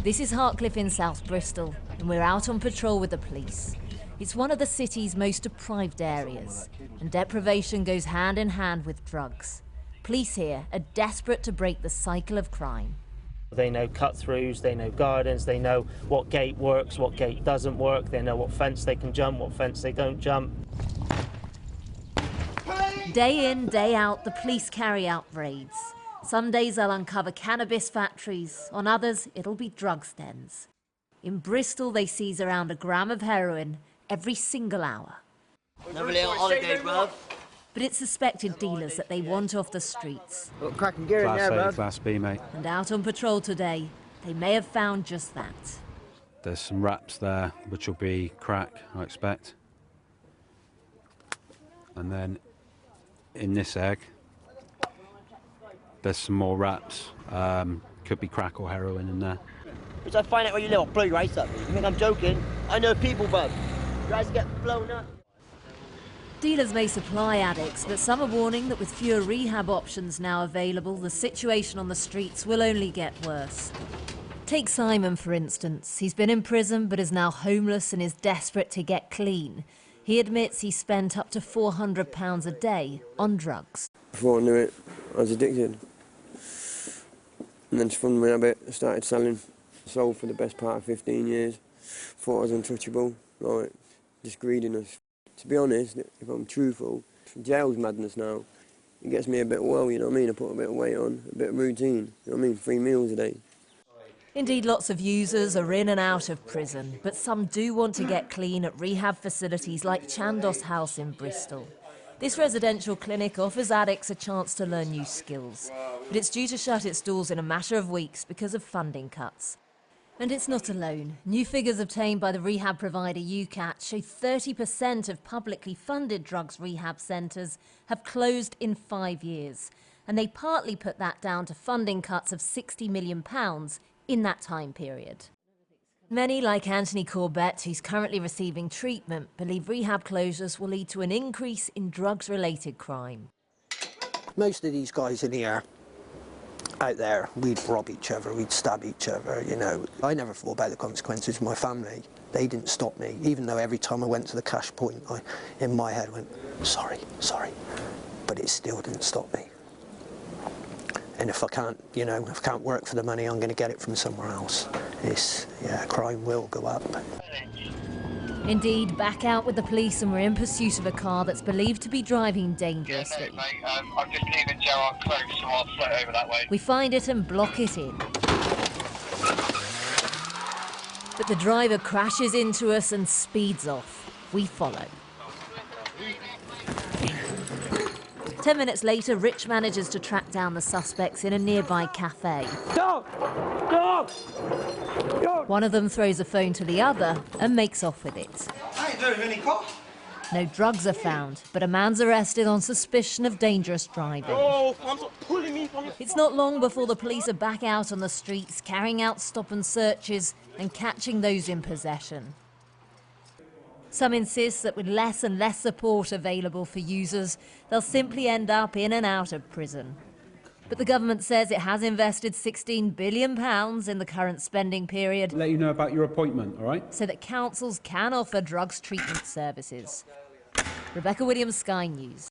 This is Hartcliffe in South Bristol, and we're out on patrol with the police. It's one of the city's most deprived areas, and deprivation goes hand in hand with drugs. Police here are desperate to break the cycle of crime. They know cut-throughs, they know gardens, they know what gate works, what gate doesn't work, they know what fence they can jump, what fence they don't jump. Day in, day out, the police carry out raids. Some days they'll uncover cannabis factories, on others it'll be drugs dens. In Bristol they seize around a gram of heroin every single hour. Another little holiday, bruv. But it's suspected dealers that they want off the streets. Got cracking gear in there, Class A, bruv. Class B, mate. And out on patrol today, they may have found just that. There's some wraps there, which will be crack, I expect. And then in this egg, there's some more wraps. Could be crack or heroin in there. Which I find out where you live, I'll blow your eyes up. You think I'm joking? I know people, bruv. Your eyes get blown up. Dealers may supply addicts, but some are warning that with fewer rehab options now available, the situation on the streets will only get worse. Take Simon, for instance. He's been in prison but is now homeless and is desperate to get clean. He admits he spent up to £400 a day on drugs. Before I knew it, I was addicted. And then from the habit, I started selling. Sold for the best part of 15 years. Thought I was untouchable, like, just greediness. To be honest, if I'm truthful, jail's madness now. It gets me a bit well, you know what I mean? I put a bit of weight on, a bit of routine, you know what I mean? 3 meals a day. Indeed, lots of users are in and out of prison, but some do want to get clean at rehab facilities like Chandos House in Bristol. This residential clinic offers addicts a chance to learn new skills, but it's due to shut its doors in a matter of weeks because of funding cuts. And it's not alone. New figures obtained by the rehab provider UCAT show 30% of publicly funded drugs rehab centres have closed in 5 years, and they partly put that down to funding cuts of £60 million in that time period. Many, like Anthony Corbett, who's currently receiving treatment, believe rehab closures will lead to an increase in drugs-related crime. Most of these guys in here, out there, we'd rob each other, we'd stab each other, you know. I never thought about the consequences of my family. They didn't stop me, even though every time I went to the cash point, in my head went, sorry, sorry, but it still didn't stop me. And if I can't, you know, if I can't work for the money, I'm going to get it from somewhere else. Crime will go up. Indeed, back out with the police and we're in pursuit of a car that's believed to be driving dangerously. Yeah, mate, I'm just leaving Gerard close, so I'll float over that way. We find it and block it in. But the driver crashes into us and speeds off. We follow. 10 minutes later, Rich manages to track down the suspects in a nearby cafe. Dog! Dog! Dog! One of them throws a phone to the other and makes off with it. I ain't doing any cop. No drugs are found, but a man's arrested on suspicion of dangerous driving. Oh, I'm pulling me from the... It's not long before the police are back out on the streets, carrying out stop and searches and catching those in possession. Some insist that with less and less support available for users, they'll simply end up in and out of prison. But the government says it has invested £16 billion in the current spending period. Let you know about your appointment, all right? So that councils can offer drugs treatment services. Rebecca Williams, Sky News.